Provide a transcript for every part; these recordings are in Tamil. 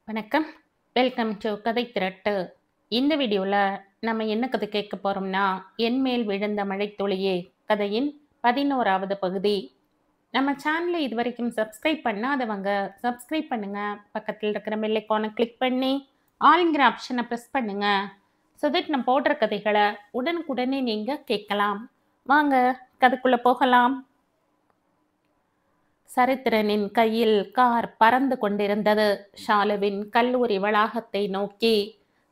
வணக்கம். வெல்கம் டு கதை திரட்டு. இந்த வீடியோல நம்ம என்ன கதை கேட்க போறோம்னா, "என் மேல் விழுந்த மழைத்துளியே" கதையின் 11வது பகுதி. நம்ம சேனலை இதுவரைக்கும் சப்ஸ்கிரைப் பண்ணாதவங்க சப்ஸ்கிரைப் பண்ணுங்க. பக்கத்தில் இருக்கிற பெல் ஐகானை கிளிக் பண்ணி ஆல்ங்கிற ஆப்ஷனை ப்ரெஸ் பண்ணுங்க. ஸோ தட் நான் போடுற கதைகளை உடனுக்குடனே நீங்க கேட்கலாம். வாங்க கதைக்குள்ள போகலாம். சரித்திரனின் கையில் கார் பறந்து கொண்டிருந்தது. ஷாலுவின் கல்லூரி வளாகத்தை நோக்கி.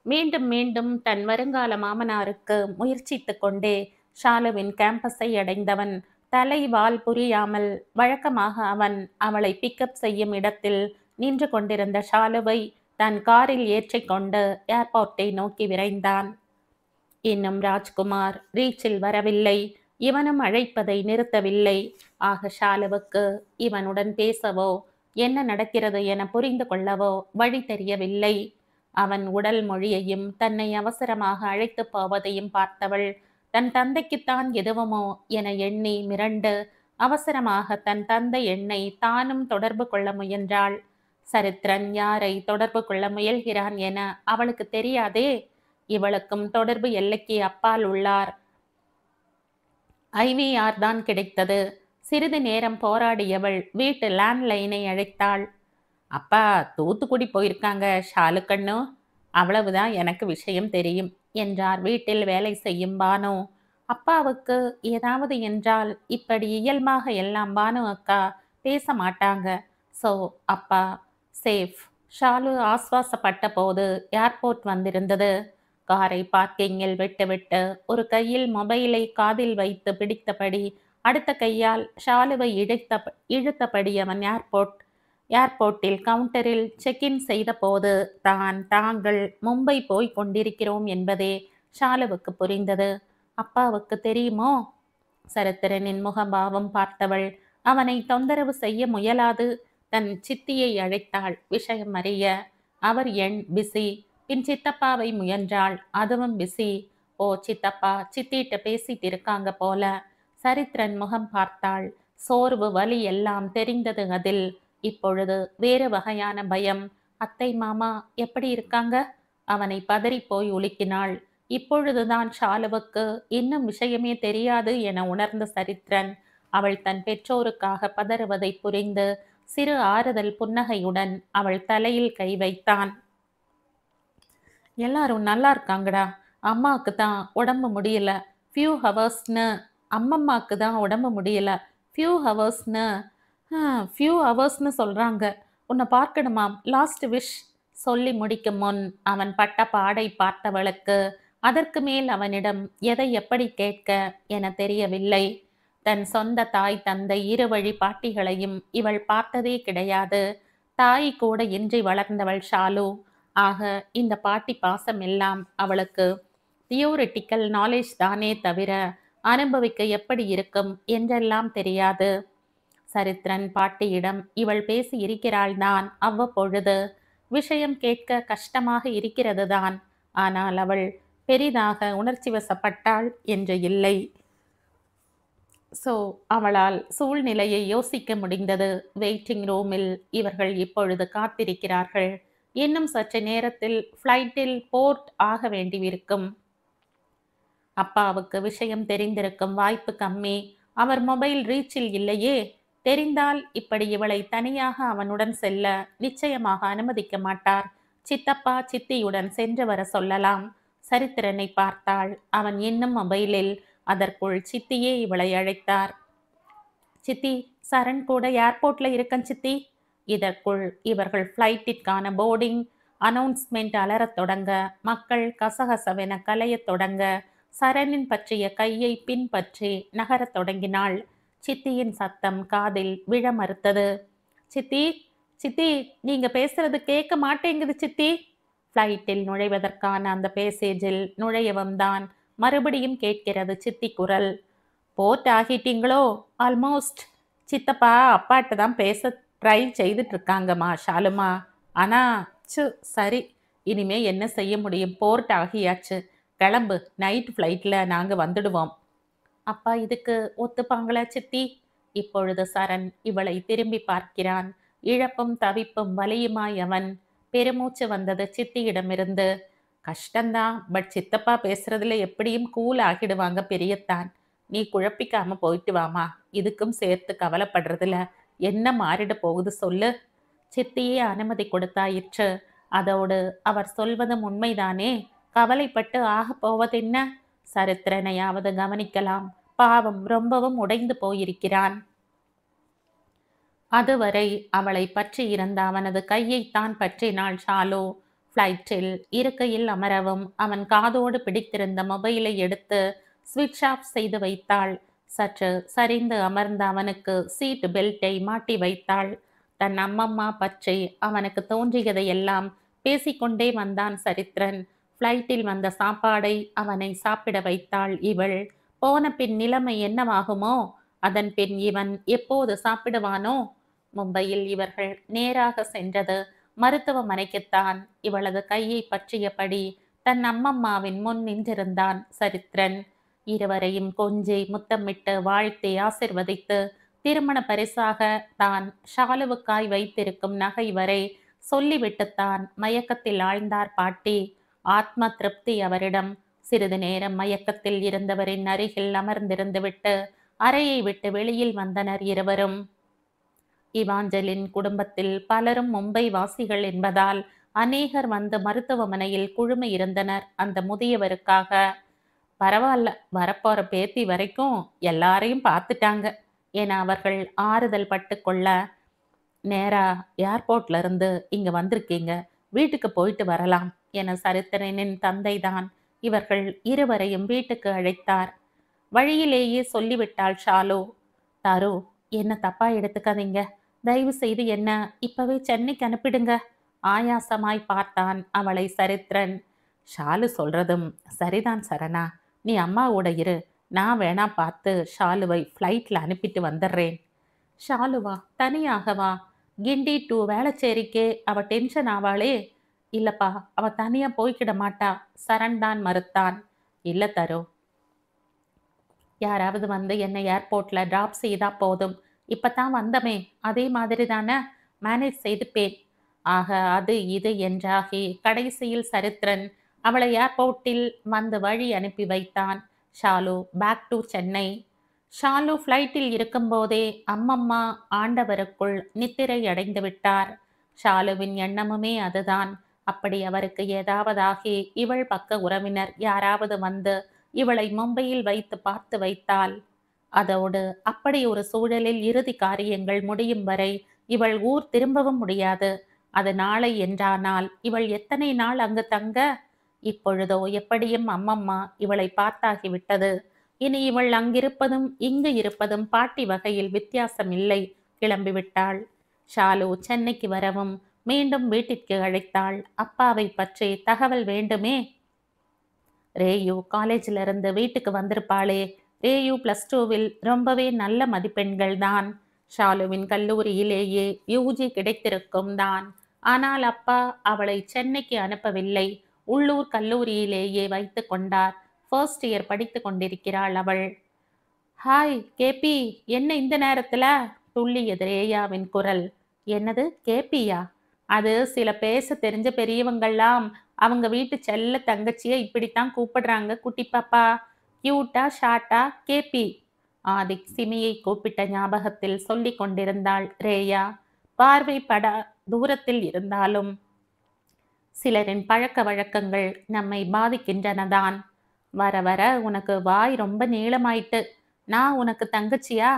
மீண்டும் மீண்டும் தன் வருங்கால மாமனாருக்கு முயற்சித்துக் கொண்டே ஷாலுவின் கேம்பஸை அடைந்தவன் தலைவால் புரியாமல் வழக்கமாக அவன் அவளை பிக்கப் செய்யும் இடத்தில் நின்று கொண்டிருந்த ஷாலுவை தன் காரில் ஏற்றிக்கொண்டு ஏர்போர்ட்டை நோக்கி விரைந்தான். இன்னும் ராஜ்குமார் ரீச்சில் வரவில்லை. இவனும் அழைப்பதை நிறுத்தவில்லை. ஆக ஷாலுவுக்கு இவனுடன் பேசவோ என்ன நடக்கிறது என புரிந்து கொள்ளவோ வழி தெரியவில்லை. அவன் உடல் மொழியையும் தன்னை அவசரமாக அழைத்து போவதையும் பார்த்தவள் தன் தந்தைக்குத்தான் எதுவுமோ என எண்ணி மிரண்டு அவசரமாக தன் தந்தை எண்ணை தானும் தொடர்பு கொள்ள முயன்றாள். சரித்திரன் யாரை தொடர்பு கொள்ள முயல்கிறான் என அவளுக்கு தெரியாதே. இவளுக்கும் தொடர்பு எல்லைக்கு அப்பால் உள்ளார். ஐவிஆர் தான் கிடைத்தது. சிறிது நேரம் போராடியவள் வீட்டு லேண்ட்லைனை அழைத்தாள். அப்பா தூத்துக்குடி போயிருக்காங்க ஷாலுக்கண்ணு. அவ்வளவுதான் எனக்கு விஷயம் தெரியும் என்றார் வீட்டில் வேலை செய்யும் பானு. அப்பாவுக்கு ஏதாவது என்றால் இப்படி இயல்பாக எல்லாம் பானு அக்கா பேச மாட்டாங்க. ஸோ அப்பா சேஃப். ஷாலு ஆஸ்வாசப்பட்ட போது ஏர்போர்ட் வந்திருந்தது. காரை பார்க்கிங்கில் விட்டுவிட்டு ஒரு கையில் மொபைலை காதில் வைத்து பிடித்தபடி அடுத்த கையால் ஷாலுவை இழுத்தபடி அவன் ஏர்போர்ட்டில் கவுண்டரில் செக்இன் செய்த போது தாங்கள் மும்பை போய் கொண்டிருக்கிறோம் என்பதே ஷாலுவுக்கு புரிந்தது. அப்பாவுக்கு தெரியுமோ? சரித்திரனின் முகபாவம் பார்த்தவள் அவனை தொந்தரவு செய்ய முயலாது தன் சித்தியை அழைத்தாள் விஷயம் அறிய. அவர் எண் பிஸி. பின் சித்தப்பாவை முயன்றாள். அதுவும் பிஸி. ஓ சித்தப்பா சித்திட்ட பேசிட்டு இருக்காங்க போல. சரித்திரன் முகம் பார்த்தாள். சோர்வு வலி எல்லாம் தெரிந்தது அதில். இப்பொழுது வேறு வகையான பயம். அத்தை மாமா எப்படி இருக்காங்க? அவனை பதறி போய் உலுக்கினாள். இப்பொழுதுதான் ஷாலுவுக்கு இன்னும் விஷயமே தெரியாது என உணர்ந்த சரித்திரன் அவள் தன் பெற்றோருக்காக பதறுவதை புரிந்து சிறு ஆறுதல் புன்னகையுடன் அவள் தலையில் கை வைத்தான். எல்லாரும் நல்லா இருக்காங்கடா. அம்மாவுக்கு தான் உடம்பு முடியல. ஃபியூ ஹவர்ஸ்னு அம்மம்மாவுக்கு தான் உடம்பு முடியல. ஃபியூ ஹவர்ஸ்னு சொல்கிறாங்க. உன்னை பார்க்கணுமாம். Last wish. சொல்லி முடிக்கும் முன் அவன் பட்ட பாடை பார்த்தவளுக்கு அதற்கு மேல் அவனிடம் எதை எப்படி கேட்க என தெரியவில்லை. தன் சொந்த தாய் தந்தை இரு வழி பாட்டிகளையும் இவள் பார்த்ததே கிடையாது. தாய் கூட இன்றி வளர்ந்தவள் ஷாலு. ஆக இந்த பாட்டி பாசம் எல்லாம் அவளுக்கு தியோரிட்டிக்கல் நாலேஜ் தானே தவிர அனுபவிக்க எப்படி இருக்கும் என்றெல்லாம் தெரியாது. சரித்திரன் பாட்டியிடம் இவள் பேசி இருக்கிறாள் தான் அவ்வப்பொழுது. விஷயம் கேட்க கஷ்டமாக இருக்கிறது தான். ஆனால் அவள் பெரிதாக உணர்ச்சி வசப்பட்டாள் என்று இல்லை. ஸோ அவளால் சூழ்நிலையை யோசிக்க முடிந்தது. வெயிட்டிங் ரூமில் இவர்கள் இப்பொழுது காத்திருக்கிறார்கள். இன்னும் சற்று நேரத்தில் ஃப்ளைட்டில் போர்ட் ஆக வேண்டியிருக்கும். அப்பாவுக்கு விஷயம் தெரிந்திருக்கும் வாய்ப்பு கம்மி. அவர் மொபைல் ரீச்சில் இல்லையே. தெரிந்தால் இப்படி இவளை தனியாக அவனுடன் செல்ல நிச்சயமாக அனுமதிக்க மாட்டார். சித்தப்பா சித்தியுடன் சென்று வர சொல்லலாம். சரித்திரனை பார்த்தாள். அவன் இன்னும் மொபைலில். அதற்குள் சித்தியே இவளை அழைத்தார். சித்தி சரண் கூட ஏர்போர்ட்ல இருக்கன் சித்தி. இதற்குள் இவர்கள் ஃப்ளைட்டிற்கான போர்டிங் அனௌன்ஸ்மெண்ட் அலறத் தொடங்க மக்கள் கசகசவென கலையத் தொடங்க சரணின் பற்றிய கையை பின்பற்றி நகரத் தொடங்கினாள். சித்தியின் சத்தம் காதில் விழ மறுத்தது. சித்தி சித்தி நீங்க பேசுறது கேட்க மாட்டேங்குது சித்தி. ஃப்ளைட்டில் நுழைவதற்கான அந்த பேசேஜில் நுழையவும் தான் மறுபடியும் கேட்கிறது சித்தி குரல். போர்ட் ஆகிட்டீங்களோ? ஆல்மோஸ்ட். சித்தப்பா அப்பாட்ட தான் பேச ட்ரை செய்துட்டு இருக்காங்கம்மா ஷாலுமா. ஆனா சரி இனிமே என்ன செய்ய முடியும்? போர்ட் ஆகியாச்சு. கிளம்பு. நைட் ஃப்ளைட்டில் நாங்கள் வந்துடுவோம். அப்பா இதுக்கு ஒத்துப்பாங்களா சித்தி? இப்பொழுது சரண் இவளை திரும்பி பார்க்கிறான். இழப்பும் தவிப்பும் வலியுமாய் அவன். பெருமூச்சு வந்தது சித்தியிடமிருந்து. கஷ்டம்தான், பட் சித்தப்பா பேசுறதுல எப்படியும் கூல் ஆகிடுவாங்க பெரியத்தான். நீ குழப்பிக்காம போயிட்டு வாமா. இதுக்கும் சேர்த்து கவலைப்படுறதுல என்ன மாறிட போகுது சொல்லு. சித்தியே அனுமதி கொடுத்தாயிற்று. அதோடு அவர் சொல்வதும் உண்மைதானே. கவலைப்பட்டு ஆகப் போவதென்ன? சரித்திரனையாவது கவனிக்கலாம். பாவம், ரொம்பவும் உடைந்து போயிருக்கிறான். அதுவரை அவளை பற்றி இருந்த அவனது கையைத்தான் பற்றினாள் ஷாலு. ஃப்ளைட்டில் இருக்கையில் அமரவும் அவன் காதோடு பிடித்திருந்த மொபைலை எடுத்து ஸ்விட்ச் ஆஃப் செய்து வைத்தாள். சற்று சரிந்து அமர்ந்த அவனுக்கு சீட் பெல்ட்டை மாட்டி வைத்தாள். தன் அம்மம்மா பற்றி அவனுக்கு தோன்றியதையெல்லாம் பேசிக்கொண்டே வந்தான் சரித்திரன். ஃப்ளைட்டில் வந்த சாப்பாடை அவனை சாப்பிட வைத்தாள் இவள். போன பின் நிலைமை என்னவாகுமோ? அதன் பின் இவன் எப்போது சாப்பிடுவானோ? மும்பையில் இவர்கள் நேராக சென்றது மருத்துவமனைக்குத்தான். இவளது கையை பற்றியபடி தன் அம்மம்மாவின் முன் நின்றிருந்தான் சரித்திரன். இருவரையும் கொஞ்சி முத்தமிட்டு வாழ்த்தி ஆசிர்வதித்து திருமண பரிசாக தான் ஷாலுவுக்காய் வைத்திருக்கும் நகை வரை சொல்லிவிட்டுத்தான் மயக்கத்தில் ஆழ்ந்தார் பாட்டி. ஆத்ம திருப்தி அவரிடம். சிறிது நேரம் மயக்கத்தில் இருந்தவரின் அருகில் அமர்ந்திருந்து விட்டு அறையை விட்டு வெளியில் வந்தனர் இருவரும். இவாஞ்சலின் குடும்பத்தில் பலரும் மும்பை வாசிகள் என்பதால் அநேகர் வந்து மருத்துவமனையில் குழுமி இருந்தனர் அந்த முதியவருக்காக. பரவாயில்ல, வரப்போற பேத்தி வரைக்கும் எல்லாரையும் பார்த்துட்டாங்க என அவர்கள் ஆறுதல் பட்டு கொள்ள, நேரா ஏர்போர்ட்ல இருந்து இங்க வந்திருக்கீங்க, வீட்டுக்கு போயிட்டு வரலாம் என சரித்திரனின் தந்தைதான் இவர்கள் இருவரையும் வீட்டுக்கு அழைத்தார். வழியிலேயே சொல்லிவிட்டாள் ஷாலு. தாரு, என்ன தப்பா எடுத்துக்காதீங்க, தயவு செய்து என்ன இப்பவே சென்னைக்கு அனுப்பிடுங்க. ஆயாசமாய் பார்த்தான் அவளை சரித்திரன். ஷாலு சொல்றதும் சரிதான் சரணா, நீ அம்மாவோட இரு, நான் வேணா பார்த்து ஷாலுவை ஃப்ளைட்ல அனுப்பிட்டு வந்துடுறேன். ஷாலுவா? தனியாகவா? கிண்டி டு வேளச்சேரிக்கே அவ டென்ஷன் ஆவாளே. இல்லப்பா, அவ தனியா போய்க்கிட மாட்டா. சரண் தான் மறுத்தான். இல்ல தரு, யாராவது வந்து என்னை ஏர்போர்ட்ல டிராப் செய்தா போதும். இப்பதான் வந்தமே, அதே மாதிரி தானே, மேனேஜ் செய்துப்பேன். ஆக அது இது என்றாகி கடைசியில் சரித்திரன் அவளை ஏர்போர்ட்டில் வந்து வழி அனுப்பி வைத்தான். Shalu back to Chennai. ஷாலு ஃப்ளைட்டில் இருக்கும்போதே அம்மம்மா ஆண்டவருக்குள் நித்திரை அடைந்து விட்டார். ஷாலுவின் எண்ணமுமே அதுதான். அப்படி அவருக்கு ஏதாவதாகி இவள் பக்க உறவினர் யாராவது வந்து இவளை மும்பையில் வைத்து பார்த்து வைத்தாள். அதோடு அப்படி ஒரு சூழலில் இறுதி காரியங்கள் முடியும் வரை இவள் ஊர் திரும்பவும் முடியாது. அது நாளை என்றானால் இவள் எத்தனை நாள் அங்கு தங்க? இப்பொழுதோ எப்படியும் அம்மம்மா இவளை பார்த்தாகிவிட்டது. இனி இவள் அங்கிருப்பதும் இங்கு இருப்பதும் பாட்டி வகையில் வித்தியாசம் இல்லை. கிளம்பிவிட்டாள். ஷாலு சென்னைக்கு வரவும் மீண்டும் வீட்டிற்கு அழைத்தாள். அப்பாவை பற்றி தகவல் வேண்டுமே. ரேயு காலேஜில் இருந்து வீட்டுக்கு வந்திருப்பாளே. ரேயு +2வில் ரொம்பவே நல்ல மதிப்பெண்கள் தான். ஷாலுவின் கல்லூரியிலேயே யூஜி கிடைத்திருக்கும் தான். ஆனால் அப்பா அவளை சென்னைக்கு அனுப்பவில்லை. உள்ளூர் கல்லூரியிலேயே வைத்து கொண்டார். ஃபர்ஸ்ட் இயர் படித்து கொண்டிருக்கிறாள் அவள். ஹாய் கேபி, என்ன இந்த நேரத்துல? துள்ளியது ரேயாவின் குரல். என்னது கேபியா? அது சில பேச தெரிஞ்ச பெரியவங்கள்லாம் அவங்க வீட்டு செல்ல தங்கச்சியை இப்படித்தான் கூப்பிடுறாங்க குட்டி பாப்பா. கியூட்டா ஷார்ட்டா கேபி. ஆதிக் சிமியை கூப்பிட்ட ஞாபகத்தில் சொல்லி கொண்டிருந்தாள் ரேயா. பார்வை பட தூரத்தில் இருந்தாலும் சிலரின் பழக்க வழக்கங்கள் நம்மை பாதிக்கின்றனதான். வர வர உனக்கு வாய் ரொம்ப நீளமாயிட்டு. நான் உனக்கு தங்கச்சியா?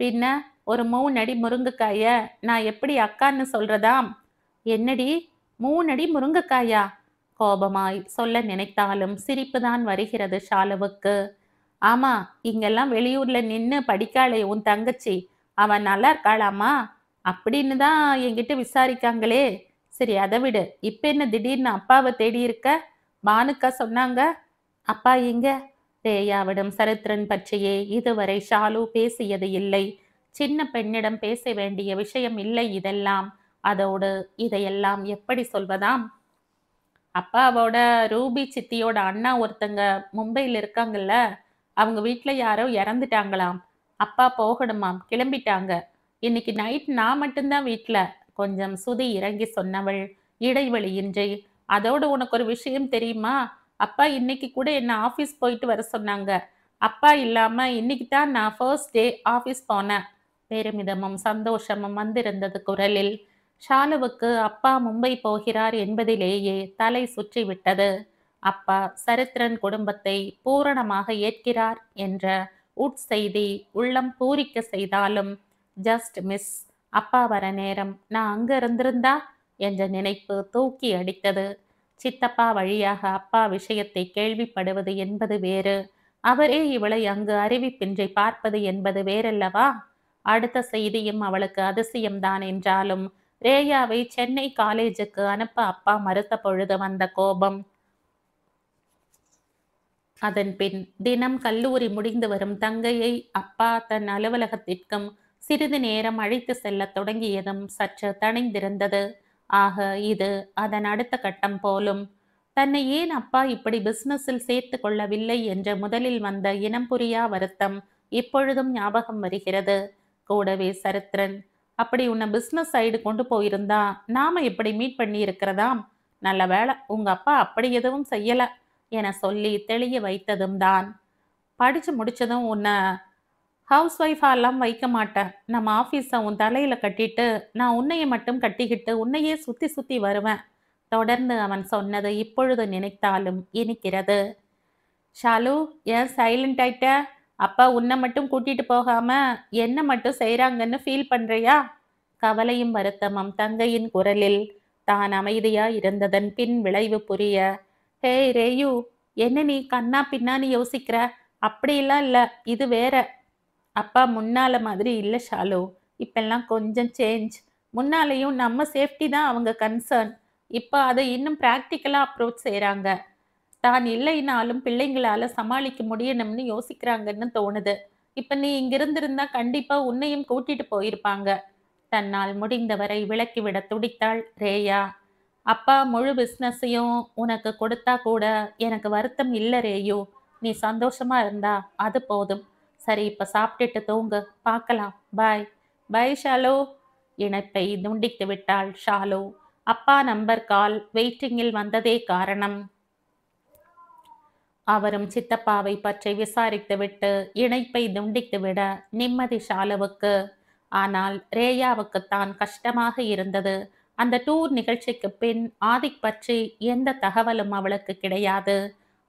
பின்ன ஒரு 3 அடி முருங்கைக்காய நான் எப்படி அக்கான்னு சொல்றதாம்? என்னடி 3 அடி முருங்கைக்காயா? கோபமாய் சொல்ல நினைத்தாலும் சிரிப்புதான் வருகிறது ஷாலுவுக்கு. ஆமா, இங்கெல்லாம் வெளியூர்ல நின்னு படிக்காளே உன் தங்கச்சி, அவன் நல்லா இருக்காளாமா அப்படின்னு தான் என்கிட்ட விசாரிக்காங்களே. சரி, அதை விடு. இப்ப என்ன திடீர்னு அப்பாவை தேடி இருக்க? பானுக்கா சொன்னாங்க. அப்பா எங்க? ரேயாவிடம் சரித்திரன் பற்றியே இதுவரை ஷாலு பேசியது இல்லை. சின்ன பெண்ணிடம் பேச வேண்டிய விஷயம் இல்லை இதெல்லாம். அதோடு இதையெல்லாம் எப்படி சொல்வதாம்? அப்பாவோட ரூபி சித்தியோட அண்ணா ஒருத்தங்க மும்பையில் இருக்காங்கல்ல, அவங்க வீட்டுல யாரோ இறந்துட்டாங்களாம். அப்பா போகணுமாம், கிளம்பிட்டாங்க. இன்னைக்கு நைட் நான் மட்டும்தான் வீட்டுல. கொஞ்சம் சுதி இறங்கி சொன்னவள் இடைவெளியின்றி. அதோடு உனக்கு ஒரு விஷயம் தெரியுமா? அப்பா இன்னைக்கு கூட என்ன ஆஃபீஸ் போயிட்டு வர சொன்னாங்க. அப்பா இல்லாம இன்னைக்கு தான் நான் ஃபர்ஸ்ட் டே ஆஃபீஸ் போனேன். பெருமிதமும் சந்தோஷமும் வந்திருந்தது குரலில். ஷாலுவுக்கு அப்பா மும்பை போகிறார் என்பதிலேயே தலை சுற்றி விட்டது. அப்பா சரித்திரன் குடும்பத்தை பூரணமாக ஏற்கிறார் என்ற உட்செய்தி உள்ளம் பூரிக்க செய்தாலும், ஜஸ்ட் மிஸ், அப்பா வர நேரம் நான் அங்க இருந்திருந்தா என்ற நினைப்பு தூக்கி அடித்தது. சித்தப்பா வழியாக அப்பா விஷயத்தை கேள்விப்படுவது என்பது வேறு, அவரே இவளை அங்கு அறிவிப்பின்றி பார்ப்பது என்பது வேறல்லவா? அடுத்த செய்தியும் அவளுக்கு அதிசயம்தான் என்றாலும், ரேயாவை சென்னை காலேஜுக்கு அனுப்ப அப்பா மறுத்த பொழுது வந்த கோபம், அதன் பின் தினம் கல்லூரி முடிந்து வரும் தங்கையை அப்பா தன் அலுவலகத்திற்கும் சிறிது நேரம் அழைத்து செல்லத் தொடங்கியதும் சற்று தணிந்திருந்தது. ஆக இது அதன் அடுத்த கட்டம் போலும். தன்னை ஏன் அப்பா இப்படி பிசினஸில் சேர்த்து கொள்ளவில்லை என்ற முதலில் வந்த இனம் புரியா வருத்தம் இப்பொழுதும் ஞாபகம் வருகிறது. கூடவே சரித்திரன், அப்படி உன்னை பிசினஸ் சைடு கொண்டு போயிருந்தா நாம இப்படி மீட் பண்ணி இருக்கிறதாம். நல்ல வேளை உங்க அப்பா அப்படி எதுவும் செய்யல என சொல்லி தெளிய வைத்ததும் தான். படிச்சு முடிச்சதும் உன்னை ஹவுஸ் ஒய்ஃபாலாம் வைக்க மாட்டேன். நம்ம ஆஃபீஸை உன் தலையில கட்டிட்டு நான் உன்னைய மட்டும் கட்டிக்கிட்டு உன்னையே சுத்தி சுத்தி வருவேன். தொடர்ந்து அவன் சொன்னது இப்பொழுது நினைத்தாலும் இனிக்கிறது. ஷாலு, ஏன் சைலண்ட் ஆயிட்ட? அப்பா உன்னை மட்டும் கூட்டிட்டு போகாம என்ன மட்டும் செய்றாங்கன்னு ஃபீல் பண்றியா? கவலையும் வருத்தமும் தங்கையின் குரலில். தான் அமைதியா இருந்ததன் பின் விளைவு புரிய, ஹே ரேயு, என்ன நீ கண்ணா பின்னான்னு யோசிக்கிற? அப்படிலாம் இல்ல, இது வேற. அப்பா முன்னால மாதிரி இல்ல ஷாலு. இப்பெல்லாம் கொஞ்சம் சேஞ்ச். முன்னாலேயும் நம்ம சேஃப்டி தான் அவங்க கன்சர்ன். இப்போ அதை இன்னும் பிராக்டிக்கலா அப்ரோச் செய்றாங்க. தான் இல்லைனாலும் பிள்ளைங்களால சமாளிக்க முடியணும்னு யோசிக்கிறாங்கன்னு தோணுது. இப்ப நீ இங்க இருந்திருந்தா கண்டிப்பா உன்னையும் கூட்டிட்டு போயிருப்பாங்க. தன்னால் முடிந்தவரை விலக்கிவிட துடித்தாள் ரேயா. அப்பா முழு பிசினஸையும் உனக்கு கொடுத்தா கூட எனக்கு வருத்தம் இல்ல ரேயு. நீ சந்தோஷமா இருந்தா அது போதும். சரி, இப்ப சாப்பிட்டுட்டு தூங்கு. பார்க்கலாம். பாய். பாய் ஷாலு. இணைப்பை துண்டித்து விட்டாள் ஷாலு. அப்பா நம்பர் கால் வெயிட்டிங்கில் வந்ததே காரணம். அவரும் சித்தப்பாவை பற்றி விசாரித்துவிட்டு இணைப்பை துண்டித்துவிட நிம்மதி ஷாலுவுக்கு. ஆனால் ரேயாவுக்குத்தான் கஷ்டமாக இருந்தது. அந்த டூர் நிகழ்ச்சிக்கு பின் ஆதிக் பற்றி எந்த தகவலும் அவளுக்கு கிடையாது.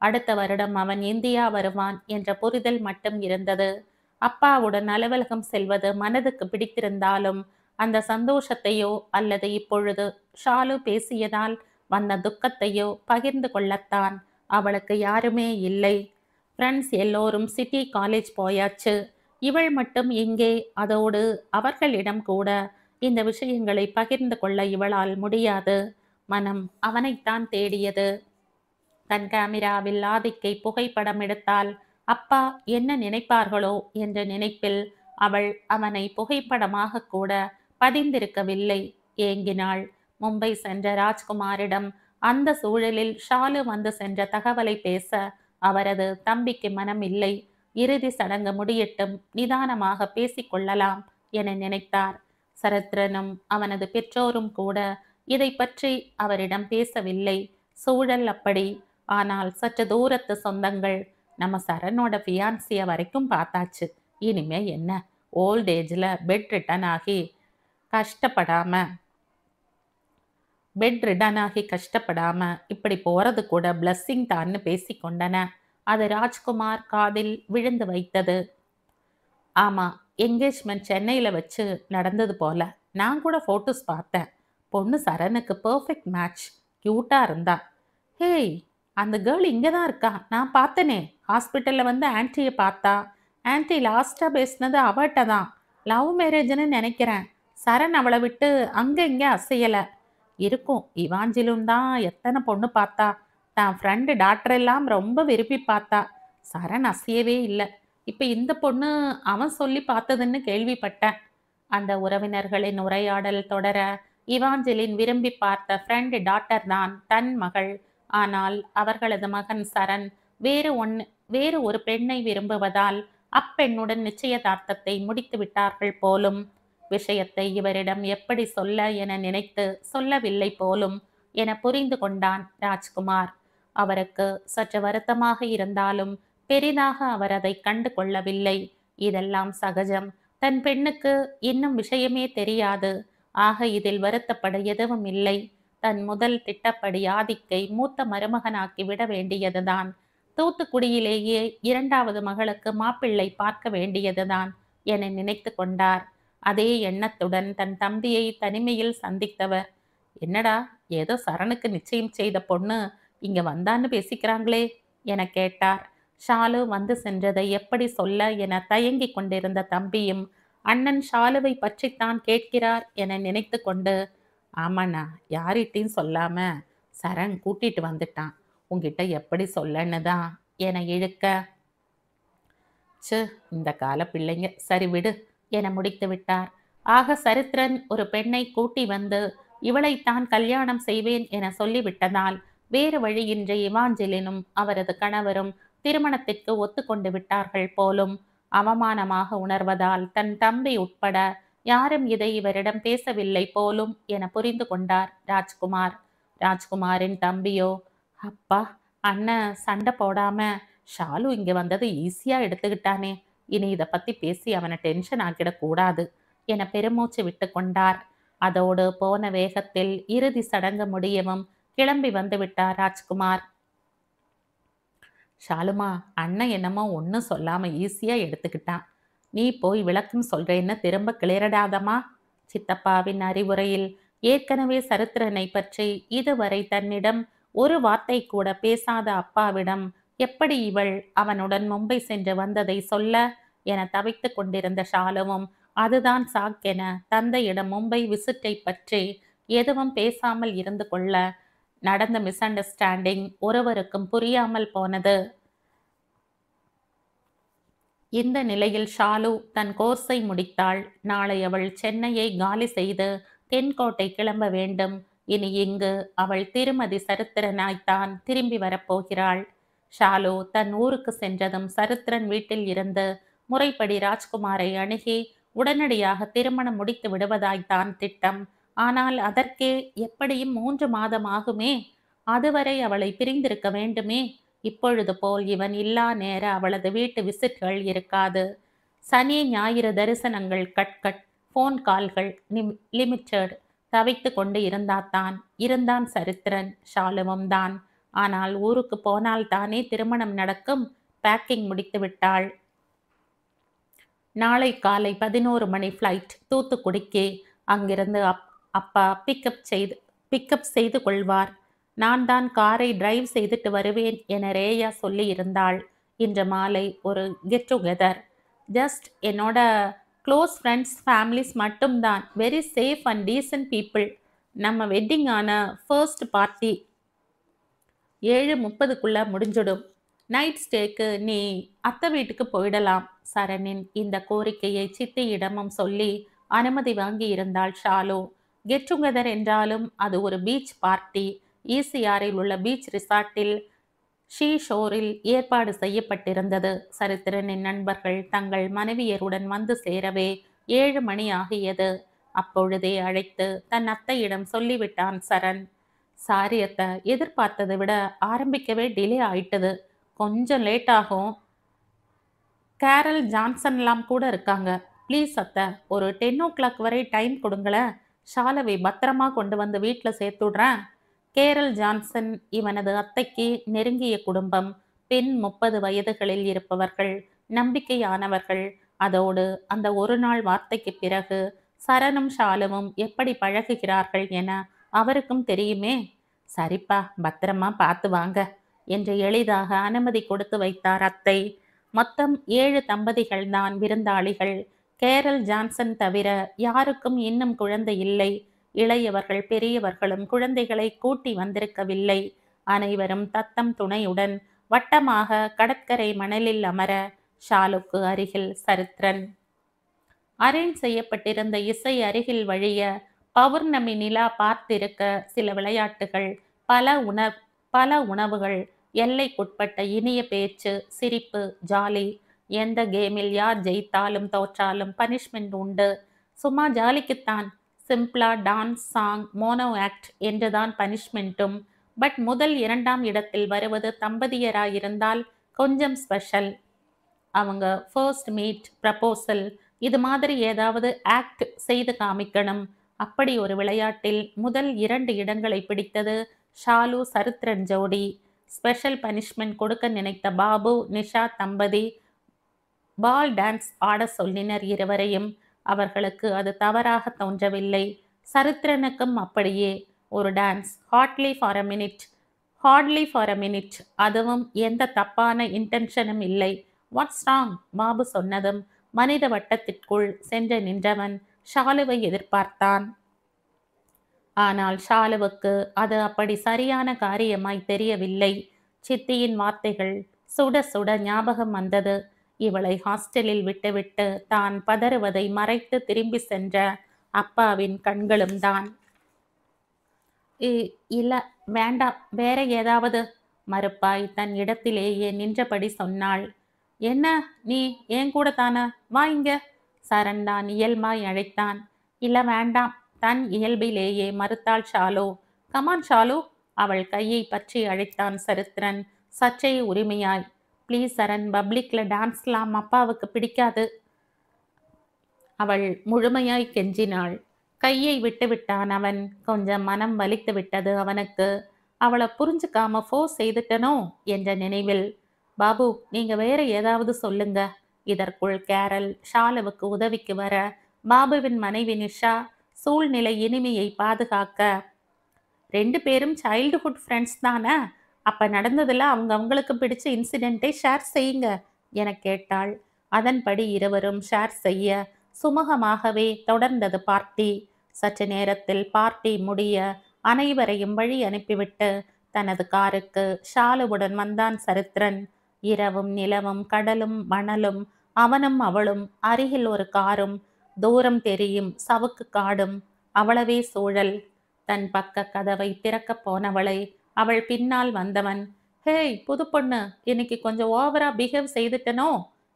அடுத்த வருடம் அவன் இந்தியா வருவான் என்ற புரிதல் மட்டும் இருந்தது. அப்பாவுடன் அலுவலகம் செல்வது மனதுக்கு பிடித்திருந்தாலும் அந்த சந்தோஷத்தையோ அல்லது இப்பொழுது ஷாலு பேசியதால் வந்த துக்கத்தையோ பகிர்ந்து கொள்ளத்தான் அவளுக்கு யாருமே இல்லை. ஃப்ரெண்ட்ஸ் எல்லோரும் சிட்டி காலேஜ் போயாச்சு. இவள் மட்டும் இங்கே. அதோடு அவர்களிடம் கூட இந்த விஷயங்களை பகிர்ந்து கொள்ள இவளால் முடியாது. மனம் அவனைத்தான் தேடியது. தன் கேமராவில் ஆதிக்கை புகைப்படம் எடுத்தால் அப்பா என்ன நினைப்பார்களோ என்ற நினைப்பில் அவள் அவனை புகைப்படமாக கூட பதிந்திருக்கவில்லை. ஏங்கினாள். மும்பை சென்ற ராஜ்குமாரிடம் அந்த சூழலில் ஷாலு வந்து சென்ற தகவலை பேச அவரது தம்பிக்கு மனம் இல்லை. இறுதி சடங்கு முடியட்டும், நிதானமாக பேசிக்கொள்ளலாம் என நினைத்தார். சரத்ரனும் அவனது பெற்றோரும் கூட இதை பற்றி அவரிடம் பேசவில்லை. சூழல் அப்படி. ஆனால் சற்று தூரத்து சொந்தங்கள், நம்ம சரணோட ஃபியான்சிய வரைக்கும் பார்த்தாச்சு. இனிமே என்ன, ஓல்ட் ஏஜில் கஷ்டப்படாம பெட் ரிடன் ஆகி கஷ்டப்படாம இப்படி போறது கூட பிளஸ்ஸிங் தான்னு பேசிக்கொண்டன. அது ராஜ்குமார் காதில் விழுந்து வைத்தது. ஆமா, என்கேஜ்மெண்ட் சென்னையில வச்சு நடந்தது போல. நான் கூட போட்டோஸ் பார்த்தேன். பொண்ணு சரணுக்கு பெர்ஃபெக்ட் மேட்ச். கியூட்டா இருந்தா. ஹேய், அந்த கேர்ள் இங்கே தான் இருக்கா. நான் பார்த்தனே. ஹாஸ்பிட்டல்ல வந்து ஆன்ட்டியை பார்த்தா. ஆன்ட்டி லாஸ்டா பேசினது அவட்ட தான். லவ் மேரேஜ்னு நினைக்கிறேன். சரண் அவளை விட்டு அங்கே இங்கே அசையலை. இருக்கும், இவாஞ்சிலும் தான் எத்தனை பொண்ணு பார்த்தா. தான் ஃப்ரெண்டு டாக்டர் எல்லாம் ரொம்ப விரும்பி பார்த்தா. சரண் அசையவே இல்லை. இப்போ இந்த பொண்ணு அவன் சொல்லி பார்த்ததுன்னு கேள்விப்பட்டேன். அந்த உறவினர்களின் உரையாடல் தொடர இவாஞ்சலின் விரும்பி பார்த்த ஃப்ரெண்டு டாக்டர் தான் தன் மகள். ஆனால் அவர்களது மகன் சரண் வேறு ஒரு பெண்ணை விரும்புவதால் அப்பெண்ணுடன் நிச்சயதார்த்தத்தை முடித்து விட்டார்கள் போலும். விஷயத்தை இவரிடம் எப்படி சொல்ல என நினைத்து சொல்லவில்லை போலும். என புரிந்து கொண்டான் ராஜ்குமார். அவருக்கு சற்று வருத்தமாக இருந்தாலும் பெரிதாக அவர் அதை கண்டு கொள்ளவில்லை. இதெல்லாம் சகஜம். தன் பெண்ணுக்கு இன்னும் விஷயமே தெரியாது. ஆக இதில் வருத்தப்பட எதுவும் இல்லை. தன் முதல் திட்டப்படி ஆதிக்கை மூத்த மருமகனாக்கி விட வேண்டியதுதான். தூத்துக்குடியிலேயே இரண்டாவது மகளுக்கு மாப்பிள்ளை பார்க்க வேண்டியதுதான் என நினைத்து கொண்டார். அதே எண்ணத்துடன் தன் தம்பியை தனிமையில் சந்தித்தவர், என்னடா ஏதோ சரணுக்கு நிச்சயம் செய்த பொண்ணு இங்க வந்தான்னு பேசிக்கிறாங்களே என கேட்டார். ஷாலு வந்து சென்றதை எப்படி சொல்ல என தயங்கிக் கொண்டிருந்த தம்பியும் அண்ணன் ஷாலுவை பற்றித்தான் கேட்கிறார் என நினைத்து கொண்டு, ஆமாண்ணா, யார்கிட்டையும் சொல்லாம சரண் கூட்டிட்டு வந்துட்டான், உங்ககிட்ட எப்படி சொல்லன்னு தான் என இழுக்க, ச்சு, இந்த கால பிள்ளைங்க, சரி விடு என முடித்து விட்டார். ஆக சரித்திரன் ஒரு பெண்ணை கூட்டி வந்து இவளைத்தான் கல்யாணம் செய்வேன் என சொல்லிவிட்டதால் வேறு வழியின்றி இவாஞ்சலினும் அவரது கணவரும் திருமணத்திற்கு ஒத்துக்கொண்டு விட்டார்கள் போலும். அவமானமாக உணர்வதால் தன் தம்பி உட்பட யாரும் இதை இவரிடம் பேசவில்லை போலும் என புரிந்து கொண்டார் ராஜ்குமார். ராஜ்குமாரின் தம்பியோ, அப்பா, அண்ணன் சண்டை போடாம ஷாலு இங்க வந்தது ஈஸியா எடுத்துக்கிட்டானே, இனி இதை பத்தி பேசி அவனை டென்ஷன் ஆக்கிடக் கூடாது என பெருமூச்சு விட்டு கொண்டார். அதோடு போன வேகத்தில் இறுதி சடங்கு முடியவும் கிளம்பி வந்து விட்டார் ராஜ்குமார். ஷாலுமா, அண்ணன் என்னமோ ஒன்றும் சொல்லாம ஈஸியா எடுத்துக்கிட்டான், நீ போய் விளக்கம் சொல்றேன்னு திரும்ப கிளறடாதமா. சித்தப்பாவின் அறிவுரையில் ஏற்கனவே சரித்திரனை பற்றி இதுவரை தன்னிடம் ஒரு வார்த்தை கூட பேசாத அப்பாவிடம் எப்படி இவள் அவனுடன் மும்பை சென்று வந்ததை சொல்ல என தவித்து கொண்டிருந்த ஷாலுவும் அதுதான் சாக்கென தந்தையிடம் மும்பை விசிட்டை பற்றி எதுவும் பேசாமல் இருந்து கொள்ள நடந்த மிஸ் அண்டர்ஸ்டாண்டிங் ஒருவருக்கும் புரியாமல் போனது. இந்த நிலையில் ஷாலு தன் கோர்ஸை முடித்தாள். நாளை அவள் சென்னையை காலி செய்து தென்கோட்டை கிளம்ப வேண்டும். இனி இங்கு அவள் திருமதி சரித்திரனாய்த்தான் திரும்பி வரப்போகிறாள். ஷாலு தன் ஊருக்கு சென்றதும் சரித்திரன் வீட்டில் இருந்து முறைப்படி ராஜ்குமாரை அணுகி உடனடியாக திருமணம் முடித்து விடுவதாய்த்தான் திட்டம். ஆனால் அதற்கே எப்படியும் 3 மாதம் ஆகுமே. அதுவரை அவளை பிரிந்திருக்க வேண்டுமே. இப்பொழுது போல் இவன் இல்லா நேர அவளது வீட்டு விசிட்கள் இருக்காது. சனி ஞாயிறு தரிசனங்கள் கட்கட், போன் கால்கள் லிமிட்டட். தவித்து கொண்டு இருந்தான் சரித்திரன், ஷாலுவும் தான். ஆனால் ஊருக்கு போனால் தானே திருமணம் நடக்கும். பேக்கிங் முடித்து விட்டாள். நாளை காலை 11 மணி ஃப்ளைட் தூத்துக்குடிக்கு. அங்கிருந்து அப்பா பிக்கப் செய்து கொள்வார். நான் தான் காரை டிரைவ் செய்துட்டு வருவேன் என ரேயா சொல்லி இருந்தாள். இன்று மாலை ஒரு கெட் டுகெதர். ஜஸ்ட் என்னோட க்ளோஸ் ஃப்ரெண்ட்ஸ் ஃபேமிலிஸ் மட்டும்தான். Very safe and decent people. நம்ம வெட்டிங் ஆன ஃபர்ஸ்ட் பார்ட்டி 7:30க்குள்ள முடிஞ்சிடும். நைட் ஸ்டேக்கு நீ அத்தை வீட்டுக்கு போயிடலாம். சரணின் இந்த கோரிக்கையை சித்தியிடமும் சொல்லி அனுமதி வாங்கி இருந்தாள் ஷாலு. கெட் டுகெதர் என்றாலும் அது ஒரு பீச் பார்ட்டி. ஈசிஆரில் உள்ள பீச் ரிசார்ட்டில் ஷோரில் ஏற்பாடு செய்யப்பட்டிருந்தது. சரித்திரனின் நண்பர்கள் தங்கள் மனைவியருடன் வந்து சேரவே 7 மணி ஆகியது. அப்பொழுதே அழைத்து தன் அத்தையிடம் சொல்லிவிட்டான் சரண். சாரி அத்தை, எதிர்பார்த்ததை விட ஆரம்பிக்கவே டிலே ஆயிட்டது, கொஞ்சம் லேட் ஆகும். கேரல் ஜான்சன்லாம் கூட இருக்காங்க. ப்ளீஸ் அத்தை, ஒரு 10 வரை டைம் கொடுங்களேன். ஷாலவை பத்திரமா கொண்டு வந்து வீட்டில் சேர்த்துடுறேன். கேரல் ஜான்சன் இவனது அத்தைக்கு நெருங்கிய குடும்பம். பெண் 30 வயதுகளில் இருப்பவர்கள், நம்பிக்கையானவர்கள். அதோடு அந்த ஒரு நாள் வார்த்தைக்கு பிறகு சரணும் ஷாலுவும் எப்படி பழகுகிறார்கள் என அவருக்கும் தெரியுமே. சரிப்பா, பத்திரமா பார்த்து வாங்க என்று எளிதாக அனுமதி கொடுத்து வைத்தார் அத்தை. மொத்தம் 7 தம்பதிகள் தான் விருந்தாளிகள். கேரல் ஜான்சன் தவிர யாருக்கும் இன்னும் குழந்தை இல்லை. இளையவர்கள் பெரியவர்களும் குழந்தைகளை கூட்டி வந்திருக்கவில்லை. அனைவரும் தத்தம் துணையுடன் வட்டமாக கடற்கரை மணலில் அமர ஷாலுக்கு அருகில் சரித்திரன். அரேஞ்ச் செய்யப்பட்டிருந்த இசை அருகில் வழிய பௌர்ணமி நிலா பார்த்திருக்க சில விளையாட்டுகள், பல உணவுகள், எல்லைக்குட்பட்ட இனிய பேச்சு, சிரிப்பு, ஜாலி. எந்த கேமில் யார் ஜெயித்தாலும் தோற்றாலும் பனிஷ்மெண்ட் உண்டு. சும்மா ஜாலிக்குத்தான். சிம்பிளா டான்ஸ், சாங், மோனோ ஆக்ட் என்றுதான் பனிஷ்மெண்ட்டும். பட் முதல் 2ஆம் இடத்தில் வருவது தம்பதியராயிருந்தால் கொஞ்சம் ஸ்பெஷல். அவங்க ஃபர்ஸ்ட் மீட், ப்ரப்போசல் இது மாதிரி ஏதாவது ஆக்ட் செய்து காமிக்கணும். அப்படி ஒரு விளையாட்டில் முதல் 2 இடங்களை பிடித்தது ஷாலு சரித்திரன் ஜோடி. ஸ்பெஷல் பனிஷ்மெண்ட் கொடுக்க நினைத்த பாபு, நிஷா தம்பதி பால் டான்ஸ் ஆட சொல்லினர் இருவரையும். அவர்களுக்கு அது தவறாக தோன்றவில்லை. சரித்திரனுக்கும் அப்படியே. ஒரு dance, hardly for a minute, அதுவும் எந்த தப்பான இன்டென்ஷனும் இல்லை. What's wrong? பாபு சொன்னதும் மனித வட்டத்திற்குள் சென்று நின்றவன் ஷாலுவை எதிர்பார்த்தான். ஆனால் ஷாலுவுக்கு அது அப்படி சரியான காரியமாய் தெரியவில்லை. சித்தியின் வார்த்தைகள் சுட சுட ஞாபகம் வந்தது. இவளை ஹாஸ்டலில் விட்டுவிட்டு தான் பதறுவதை மறைத்து திரும்பி சென்ற அப்பாவின் கண்களும் தான். இல்ல, வேண்டாம், வேற ஏதாவது மறுப்பாய் தன் இடத்திலேயே நின்றபடி சொன்னாள். என்ன, நீ ஏன் கூட தானே, வா இங்க. சரண் தான் இயல்பாய் அழைத்தான். இல்ல, வேண்டாம், தன் இயல்பிலேயே மறுத்தாள் ஷாலு. கமான் ஷாலு. அவள் கையை பற்றி அழைத்தான் சரித்திரன் சற்றே உரிமையாய். ப்ளீஸ் சரண், பப்ளிக்ல டான்ஸ்லாம் அப்பாவுக்கு பிடிக்காது. அவள் முழுமையாய் கெஞ்சினாள். கையை விட்டு விட்டான் அவன். கொஞ்சம் மனம் வலித்து விட்டது அவனுக்கு. அவளை புரிஞ்சுக்காம ஃபோர்ஸ் செய்துட்டனோ என்ற நினைவில். பாபு, நீங்க வேற ஏதாவது சொல்லுங்க. இதற்குள் கேரல் ஷாலுவுக்கு உதவிக்கு வர பாபுவின் மனைவி நிஷா சூழ்நிலை இனிமையை பாதுகாக்க, 2 பேரும் சைல்டுஹுட் ஃப்ரெண்ட்ஸ் தானே, அப்ப நடந்ததுல அவங்களுக்கு பிடிச்ச இன்சிடென்ட்டை ஷேர் செய்யுங்க என கேட்டாள். அதன்படி இருவரும் ஷேர் செய்ய சுமூகமாகவே தொடர்ந்தது பார்ட்டி. சற்று நேரத்தில் பார்ட்டி முடிய அனைவரையும் வழி அனுப்பிவிட்டு தனது காருக்கு ஷாலுவுடன் வந்தான் சரித்திரன். இரவும் நிலவும் கடலும் மணலும் அவனும் அவளும், அருகில் ஒரு காரும், தூரம் தெரியும் சவுக்கு காடும், அவ்வளவே சூழல். தன் பக்க கதவை திறக்கப் போனவளை அவள் பின்னால் வந்தவன், ஹேய் புது பொண்ணு, இன்னைக்கு கொஞ்சம் ஓவரா பிஹேவ் செய்துட்டனோ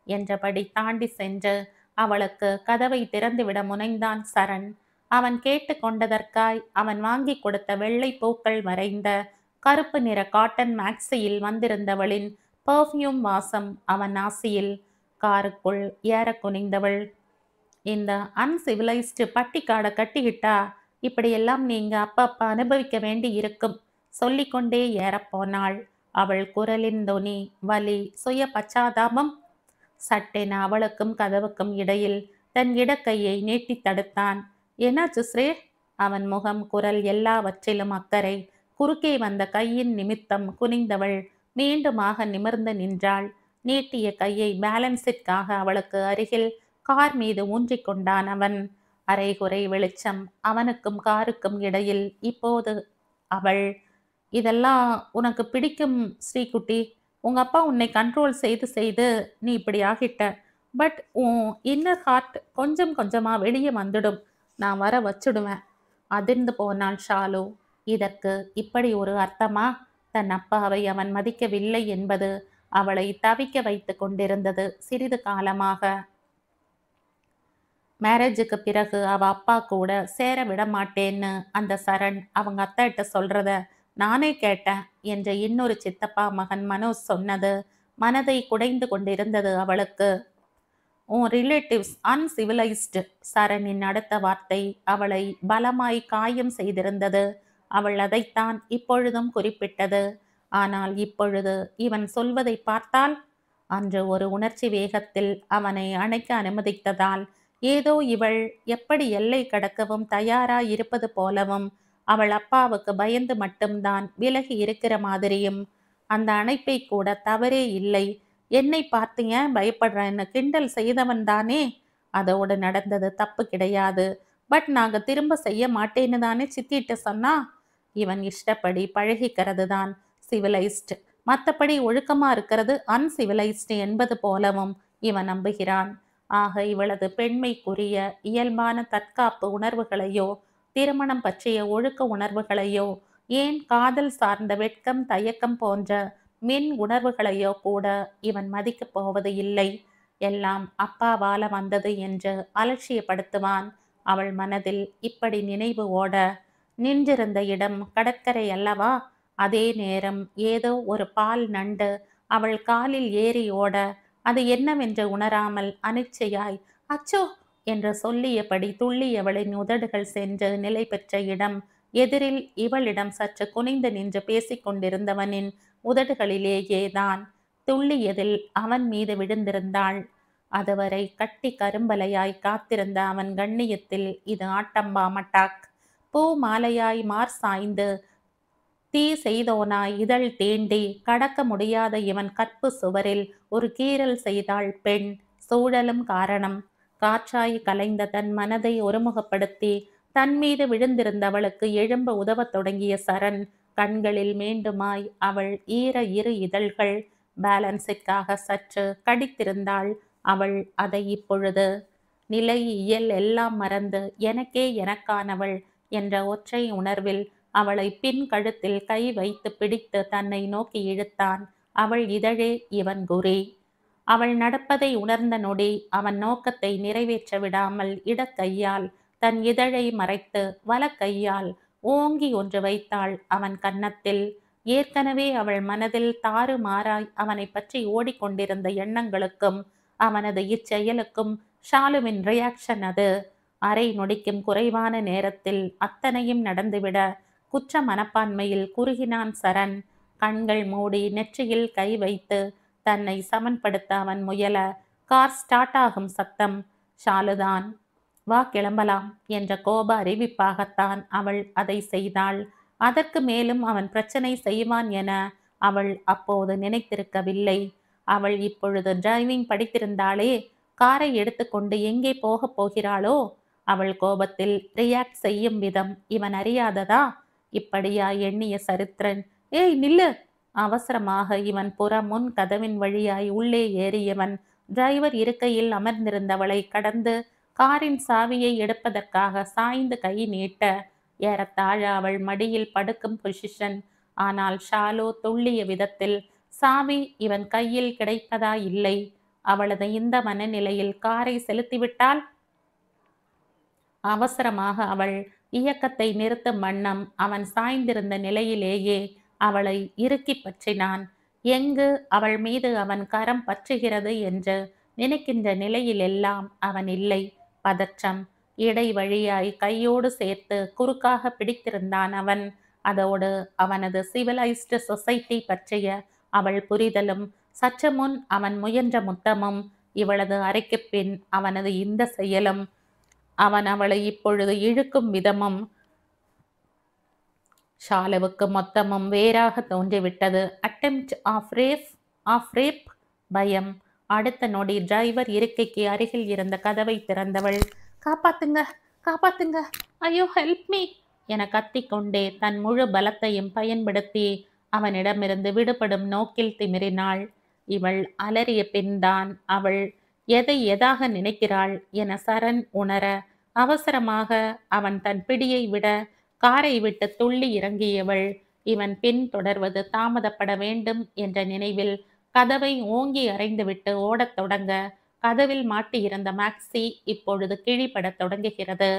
என்றபடி தாண்டி சென்று அவளுக்கு கதவை திறந்துவிட முனைந்தான் சரண். அவன் கேட்டு கொண்டதற்காய் அவன் வாங்கி கொடுத்த வெள்ளை பூக்கள் வரைந்த கருப்பு நிற காட்டன் மேக்ஸியில் வந்திருந்தவளின் பர்ஃப்யூம் வாசம் அவன் நாசியில். காருக்குள் ஏற குனிந்தவள், இந்த அன்சிவிலைஸ்டு பட்டிக்காடை கட்டிக்கிட்டா இப்படியெல்லாம் நீங்க அப்பப்ப அனுபவிக்க வேண்டி இருக்கும் சொல்லிக்கொண்டே ஏறப்போனாள். அவள் குரலின் தொனி, வலி, சுய பச்சாதாபம். சட்டென அவளுக்கும் கதவுக்கும் இடையில் தன் இடக்கையை நீட்டி தடுத்தான். என்னாச்சு ஸ்ரே? அவன் முகம், குரல் எல்லாவற்றிலும் அக்கறை. குறுக்கே வந்த கையின் நிமித்தம் குனிந்தவள் மீண்டுமாக நிமிர்ந்து நின்றாள். நீட்டிய கையை பேலன்ஸிற்காக அவளுக்கு அருகில் கார் மீது ஊன்றிக் கொண்டான் அவன். அரைகுறை வெளிச்சம் அவனுக்கும் காருக்கும் இடையில். இப்போது அவள், இதெல்லாம் உனக்கு பிடிக்கும் ஸ்ரீகுட்டி. உங்க அப்பா உன்னை கண்ட்ரோல் செய்து செய்து நீ இப்படி ஆகிட்ட. பட் உன் இன்னர் ஹார்ட் கொஞ்சம் கொஞ்சமா வெளியே வந்துடும். நான் வர வச்சுடுவேன். அதிர்ந்து போனாள் ஷாலு. இதற்கு இப்படி ஒரு அர்த்தமா? தன் அப்பாவை அவன் மதிக்கவில்லை என்பது அவளை தவிக்க வைத்து கொண்டிருந்தது சிறிது காலமாக. மேரேஜுக்கு பிறகு அவ அப்பா கூட சேர விட மாட்டேன்னு அந்த சரண் அவங்க அத்தைகிட்ட சொல்றத நானே கேட்டேன் என்ற இன்னொரு சித்தப்பா மகன் மனோஜ் சொன்னது மனதை குடைந்து கொண்டிருந்தது அவளுக்கு. உன் ரிலேட்டிவ்ஸ் அன்சிவிலைஸ்டு. சரணின் அடுத்த வார்த்தை அவளை பலமாய் காயம் செய்திருந்தது. அவள் அதைத்தான் இப்பொழுதும் குறிப்பிட்டது. ஆனால் இப்பொழுது இவன் சொல்வதை பார்த்தால், அன்று ஒரு உணர்ச்சி வேகத்தில் அவனை அணைக்க அனுமதித்ததால் ஏதோ இவள் எப்படி எல்லை கடக்கவும் தயாராய் இருப்பது போலவும், அவள் அப்பாவுக்கு பயந்து மட்டும்தான் விலகி இருக்கிற மாதிரியும். அந்த அணைப்பை கூட தவறே இல்லை. என்னை பார்த்து ஏன் பயப்படுறேன்னு கிண்டல் செய்தவன் தானே. அதோடு நடந்தது தப்பு கிடையாது. பட் நாங்க திரும்ப செய்ய மாட்டேன்னு தானே சித்திட்டு சொன்னா. இவன் இஷ்டப்படி பழகிக்கிறது தான் சிவிலைஸ்டு, மற்றபடி ஒழுக்கமா இருக்கிறது அன்சிவிலைஸ்டு என்பது போலவும் இவன் நம்புகிறான். ஆக இவளது பெண்மைக்குரிய இயல்பான தற்காப்பு உணர்வுகளையோ, திருமணம் பற்றிய ஒழுக்க உணர்வுகளையோ, ஏன் காதல் சார்ந்த வெட்கம், தயக்கம் போன்ற மின் உணர்வுகளையோ கூட இவன் மதிக்கப் போவது இல்லை. எல்லாம் அப்பாவால வந்தது என்று அலட்சியப்படுத்துவான். அவள் மனதில் இப்படி நினைவு ஓட, நின்றிருந்த இடம் கடற்கரை அல்லவா? அதே நேரம் ஏதோ ஒரு பால் நண்டு அவள் காலில் ஏறி ஓட, அது என்னவென்று உணராமல் அனிச்சையாய் அச்சோ என்று சொல்லியபடி துள்ளியவளின் உதடுகள் சென்று நிலை பெற்ற இடம் எதிரில் இவளிடம் சற்று குனிந்து நின்று பேசிக் கொண்டிருந்தவனின் உதடுகளிலேயேதான். துள்ளியதில் அவன் மீது விழுந்திருந்தாள். அதுவரை கட்டி கரும்பலையாய் காத்திருந்த அவன் கண்ணியத்தில் இது ஆட்டம்பா மட்டாக். பூ மாலையாய் மார் சாய்ந்து தீ செய்தோனாய் இதழ் தீண்டி கடக்க முடியாத இவன் கற்பு சுவரில் ஒரு கீறல் செய்தாள் பெண். சூழலும் காரணம். காற்றாய் கலைந்த தன் மனதை ஒருமுகப்படுத்தி தன் மீது விழுந்திருந்தவளுக்கு எழும்ப உதவத் தொடங்கிய சரண் கண்களில் மீண்டுமாய் அவள் ஈர இரு இதழ்கள். பேலன்ஸிற்காக சற்று கடித்திருந்தாள் அவள் அதை. இப்பொழுது நிலை இயல் எல்லாம் மறந்து எனக்கே எனக்கானவள் என்ற ஒற்றை உணர்வில் அவளை பின் கழுத்தில் கை வைத்து பிடித்து தன்னை நோக்கி இழுத்தான். அவள் இதழே இவன் குறி. அவள் நடப்பதை உணர்ந்த நொடி அவன் நோக்கத்தை நிறைவேற்ற விடாமல் இடக்கையால் தன் இதழை மறைத்து வலக்கையால் ஓங்கி ஒன்று வைத்தாள் அவன் கன்னத்தில். ஏற்கனவே அவள் மனதில் தாறுமாறாய் அவனை பற்றி ஓடிக்கொண்டிருந்த எண்ணங்களுக்கும் அவனது இச்செயலுக்கும் ஷாலுவின் ரியாக்ஷன் அது. அரை நொடிக்கும் குறைவான நேரத்தில் அத்தனையும் நடந்துவிட குற்ற மனப்பான்மையில் குறுகினான் சரண். கண்கள் மூடி நெற்றியில் கை வைத்து தன்னை சமன்படுத்த அவன் முயல கார் ஸ்டார்ட் ஆகும் சத்தம். ஷாலுதான். வா கிளம்பலாம் என்ற கோப அறிவிப்பாகத்தான் அவள் அதை செய்தாள். அதற்கு மேலும் அவன் பிரச்சனை செய்வான் என அவள் அப்போது நினைத்திருக்கவில்லை. அவள் இப்பொழுது டிரைவிங் படித்திருந்தாளே, காரை எடுத்துக்கொண்டு எங்கே போகப் போகிறாளோ? அவள் கோபத்தில் ரியாக்ட் செய்யும் விதம் இவன் அறியாததா? இப்படியா எண்ணிய சரித்திரன், ஏய் நில்லு! அவசரமாக இவன் புற முன் கதவின் வழியாய் உள்ளே ஏறியவன் டிரைவர் இருக்கையில் அமர்ந்திருந்தவளை கடந்து காரின் சாவியை எடுப்பதற்காக சாய்ந்து கை நீட்ட ஏறத்தாழ அவள் மடியில் படுக்கும் பொசிஷன். ஆனால் ஷாலு துள்ளிய விதத்தில் சாவி இவன் கையில் கிடைப்பதா இல்லை. அவளது இந்த மனநிலையில் காரை செலுத்திவிட்டால் அவசரமாக அவள் இயக்கத்தை நிறுத்தும் வண்ணம் அவன் சாய்ந்திருந்த நிலையிலேயே அவளை இறுக்கி பற்றினான். எங்கு அவள் மீது அவன் கரம் பற்றுகிறது என்று நினைக்கின்ற நிலையிலெல்லாம் அவன் இல்லை. பதற்றம். இடை வழியாய் கையோடு சேர்த்து குறுக்காக பிடித்திருந்தான் அவன். அதோடு அவனது சிவிலைஸ்டு சொசைட்டி பற்றிய அவள் புரிதலும் சற்று முன் அவன் முயன்ற முத்தமும் இவளது அறைக்கு பின் அவனது இந்த செயலும் அவன் அவளை இப்பொழுது இழுக்கும் விதமும் ஷாலுவுக்கு மொத்தமும் வேறாக தோன்றிவிட்டது. அட்டெம்ப்ட் ஆஃப் ரேப் பயம். அடுத்த நொடி டிரைவர் இருக்கைக்கு அருகில் இருந்த கதவை திறந்தவள் காப்பாத்துங்க காப்பாத்துங்க ஐயோ ஹெல்ப் மீ என கத்திக்கொண்டே தன் முழு பலத்தையும் பயன்படுத்தி அவனிடமிருந்து விடுபடும் நோக்கில் திமிரினாள். இவள் அலறிய பின்தான் அவள் எதை எதாக நினைக்கிறாள் என சரண் உணர அவசரமாக அவன் தன் பிடியை விட காரை விட்டு துள்ளி இறங்கியவள் இவன் பின் தொடர்வது தாமதப்பட வேண்டும் என்ற நினைவில் கதவை ஓங்கி அறைந்துவிட்டு ஓடத் தொடங்க கதவில் மாட்டியிருந்த மேக்ஸி இப்பொழுது கிழிபடத் தொடங்குகிறது.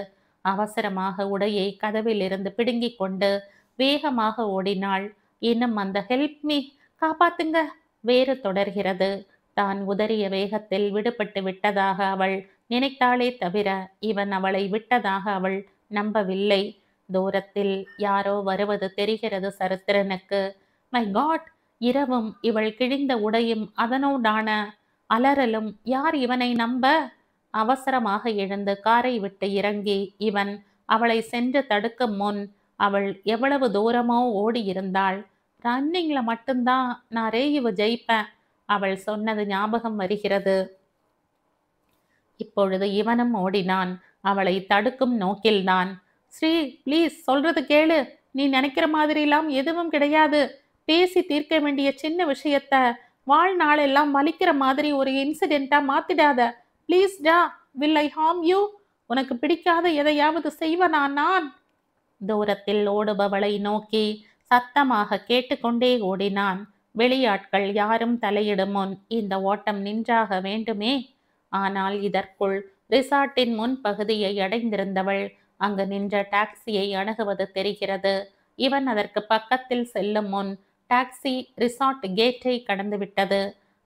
அவசரமாக உடையை கதவில் இருந்து பிடுங்கிக் கொண்டு வேகமாக ஓடினாள். இன்னும் அந்த ஹெல்ப் மீ காப்பாத்துங்க வேறு தொடர்கிறது. தான் உதறிய வேகத்தில் விடுபட்டு விட்டதாக அவள் நினைத்தாளே தவிர இவன் அவளை விட்டதாக அவள் நம்பவில்லை. தூரத்தில் யாரோ வருவது தெரிகிறது சரித்திரனுக்கு. My God! இரவும் இவள் கிழிந்த உடையும் அதனோடான அலறலும் யார் இவனை நம்ப? அவசரமாக எழுந்து காரை விட்டு இறங்கி இவன் அவளை சென்று தடுக்கும் முன் அவள் எவ்வளவு தூரமோ ஓடி இருந்தாள். ரன்னிங்ல மட்டும்தான் நான் ரேயுவை ஜெயிப்பேன் அவள் சொன்னது ஞாபகம் வருகிறது. இப்பொழுது இவனும் ஓடினான் அவளை தடுக்கும் நோக்கில்தான். ஸ்ரீ ப்ளீஸ் சொல்றது கேளு. நீ நினைக்கிற மாதிரிலாம் எதுவும் கிடையாது. பேசி தீர்க்க வேண்டிய சின்ன விஷயத்த வாழ்நாளெல்லாம் வலிக்கிற மாதிரி ஒரு இன்சிடென்ட்டா மாத்திடாத. ப்ளீஸ் டா. Will I harm you? உனக்கு பிடிக்காத எதையாவது செய்வனா நான்? தூரத்தில் ஓடுபவளை நோக்கி சத்தமாக கேட்டுக்கொண்டே ஓடினான். வெளியாட்கள் யாரும் தலையிடும் முன் இந்த ஓட்டம் நின்றாக வேண்டுமே. ஆனால் இதற்குள் ரிசார்ட்டின் முன் பகுதியை அடைந்திருந்தவள் அங்கு நின்ற டாக்ஸியை அணுகுவது தெரிகிறது. இவன் அதற்கு பக்கத்தில் செல்லும் முன் டாக்ஸி ரிசார்ட் கேட்டை கடந்து விட்டது.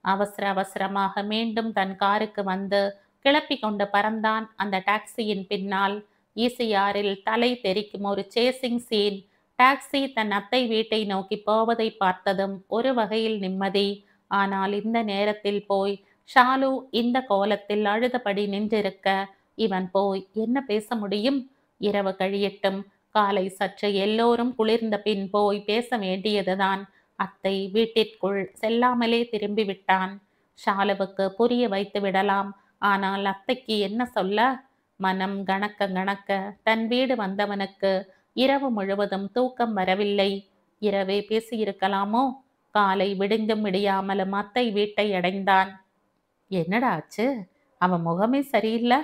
அவசர அவசரமாக மீண்டும் தன் காருக்கு வந்து கிளப்பி கொண்டு பறந்தான் அந்த டாக்ஸியின் பின்னால். ஈசிஆரில் தலை தெறிக்கும் ஒரு சேசிங் சீன். டாக்ஸி தன் அத்தை வீட்டை நோக்கி போவதை பார்த்ததும் ஒரு வகையில் நிம்மதி. ஆனால் இந்த நேரத்தில் போய் ஷாலு இந்த கோலத்தில் அழுதபடி நின்றிருக்க இவன் போய் என்ன பேச முடியும்? இரவு கழியட்டும், காலை சற்று எல்லோரும் குளிர்ந்த பின் போய் பேச வேண்டியதுதான். அத்தை வீட்டிற்குள் செல்லாமலே திரும்பி விட்டான். ஷாலுவுக்கு புரிய வைத்து விடலாம். ஆனால் அத்தைக்கு என்ன சொல்ல? மனம் கணக்க கணக்க தன் வீடு வந்தவனுக்கு இரவு முழுவதும் தூக்கம் வரவில்லை. இரவே பேசியிருக்கலாமோ? காலை விடிந்தும் விடியாமலும் அத்தை வீட்டை அடைந்தான். என்னடா ஆச்சு? அவன் முகமே சரியில்லை.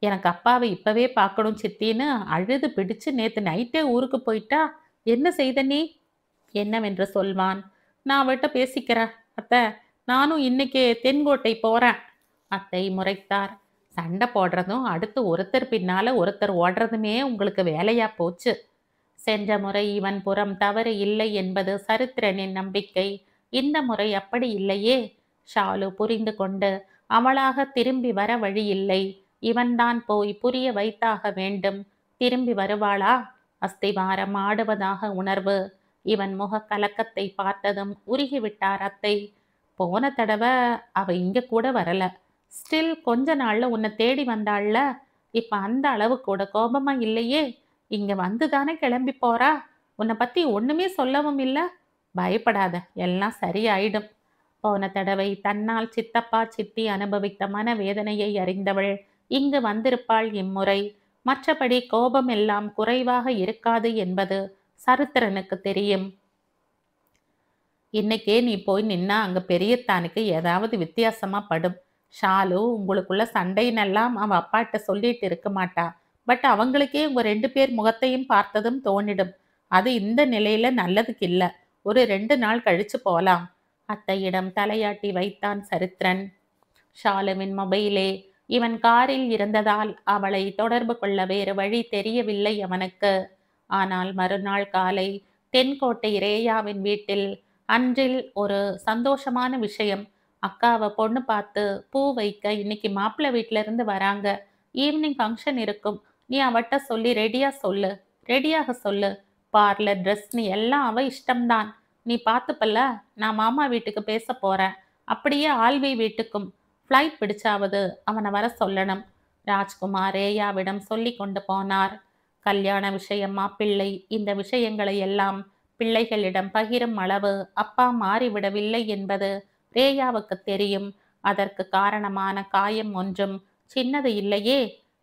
எனக்கு அப்பாவை இப்பவே பார்க்கணும் சித்தின்னு அழுது பிடிச்சு நேத்து நைட்டே ஊருக்கு போயிட்டா. என்ன செய்த நீ? என்னவென்று சொல்வான். நான் அவட்ட பேசிக்கிறேன் அத்தை, நானும் இன்னைக்கு தென்கோட்டை போறேன். அத்தை முறைத்தார். சண்டை போடுறதும் அடுத்து ஒருத்தர் பின்னால ஒருத்தர் ஓடுறதுமே உங்களுக்கு வேலையா போச்சு. சென்ற முறை இவன் புறம் தவறு இல்லை என்பது சரித்திரனின் நம்பிக்கை. இந்த முறை அப்படி இல்லையே. ஷாலு புரிந்து கொண்டு அவளாக திரும்பி வர வழி இல்லை. இவன்தான் போய் புரிய வைத்தாக வேண்டும். திரும்பி வருவாளா? அஸ்திவாரம் ஆடுவதாக உணர்வு. இவன் முக கலக்கத்தை பார்த்ததும் உருகிவிட்டார் அத்தை. போன தடவை அவ இங்க கூட வரல. ஸ்டில் கொஞ்ச நாள்ல உன்னை தேடி வந்தாள்ல. இப்ப அந்த அளவு கூட கோபமா இல்லையே. இங்க வந்துதானே கிளம்பி போறா. உன்னை பத்தி ஒண்ணுமே சொல்லவும் இல்லை. பயப்படாத, எல்லாம் சரியாயிடும். போன தடவை தன்னால் சித்தப்பா சித்தி அனுபவித்த மனவேதனையை அறிந்தவள் இங்கு வந்திருப்பாள் இம்முறை. மற்றபடி கோபம் எல்லாம் குறைவாக இருக்காது என்பது சரித்திரனுக்கு தெரியும். இன்னைக்கே நீ போய் நின்னா அங்க பெரியத்தானுக்கு ஏதாவது வித்தியாசமா படும். ஷாலு உங்களுக்குள்ள சண்டைன்னெல்லாம் அவன் அப்பாட்ட சொல்லிட்டு இருக்க மாட்டா. பட் அவங்களுக்கே உங்க 2 பேர் முகத்தையும் பார்த்ததும் தோணிடும். அது இந்த நிலையில நல்லதுக்கு இல்ல. ஒரு 2 நாள் கழிச்சு போலாம். அத்தையிடம் தலையாட்டி வைத்தான் சரித்திரன். ஷாலுவின் மொபைலே இவன் காரில் இருந்ததால் அவளை தொடர்பு கொள்ள வேறு வழி தெரியவில்லை அவனுக்கு. ஆனால் மறுநாள் காலை தென்கோட்டை ரேயாவின் வீட்டில் அன்றில் ஒரு சந்தோஷமான விஷயம். அக்காவை பொண்ணு பார்த்து பூ வைக்க இன்னைக்கு மாப்பிள்ளை வீட்டில இருந்து வராங்க. ஈவினிங் ஃபங்க்ஷன் இருக்கும். நீ அவட்ட சொல்லி ரெடியாக சொல்லு. பார்லர் ட்ரெஸ்னு எல்லாம் அவ இஷ்டம்தான். நீ பார்த்துப்பல்ல. நான் மாமா வீட்டுக்கு பேச போறேன். அப்படியே ஆல்வி வீட்டுக்கும். ஃப்ளைட் பிடிச்சாவது அவனை வர சொல்லணும். ராஜ்குமார் ரேயாவிடம் சொல்லி கொண்டு போனார். கல்யாண விஷயம், மாப்பிள்ளை, இந்த விஷயங்களை எல்லாம் பிள்ளைகளிடம் பகிரும் அளவு அப்பா மாறிவிடவில்லை என்பது ரேயாவுக்கு தெரியும். அதற்கு காரணமான காயம் ஒன்றும் சின்னது இல்லையே.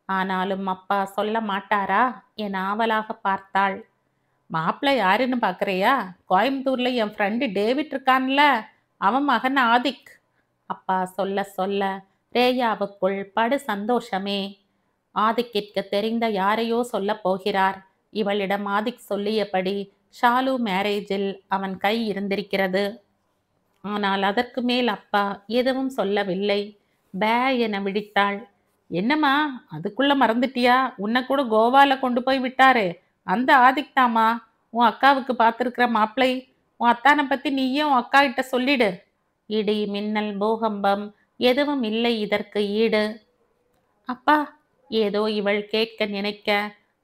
ஆனாலும் அப்பா சொல்ல மாட்டாரா என ஆவலாக பார்த்தாள். மாப்பிள்ளை யாருன்னு பார்க்குறியா? கோயம்புத்தூர்ல என் ஃப்ரெண்டு டேவிட் இருக்கான்ல, அவன் மகன் ஆதிக். அப்பா சொல்ல சொல்ல ரேயாவுக்குள் படு சந்தோஷமே. ஆதிக்கிற்கு தெரிந்த யாரையோ சொல்ல போகிறார். இவளிடம் ஆதிக் சொல்லியபடி ஷாலு மேரேஜில் அவன் கை இருந்திருக்கிறது. ஆனால் அதற்கு மேல் அப்பா எதுவும் சொல்லவில்லை. பே என விழித்தாள். என்னம்மா, அதுக்குள்ள மறந்துட்டியா? உன்னை கூட கோவால கொண்டு போய் விட்டாரு அந்த ஆதிக் தாமா உன் அக்காவுக்கு பார்த்துருக்கிற மாப்பிள்ளை. உன் அத்தானை பத்தி நீயும் உன் அக்கா கிட்ட சொல்லிடு. இடி மின்னல் பூகம்பம் எதுவும் இல்லை இதற்கு ஈடு. அப்பா, ஏதோ இவள் கேட்க நினைக்க,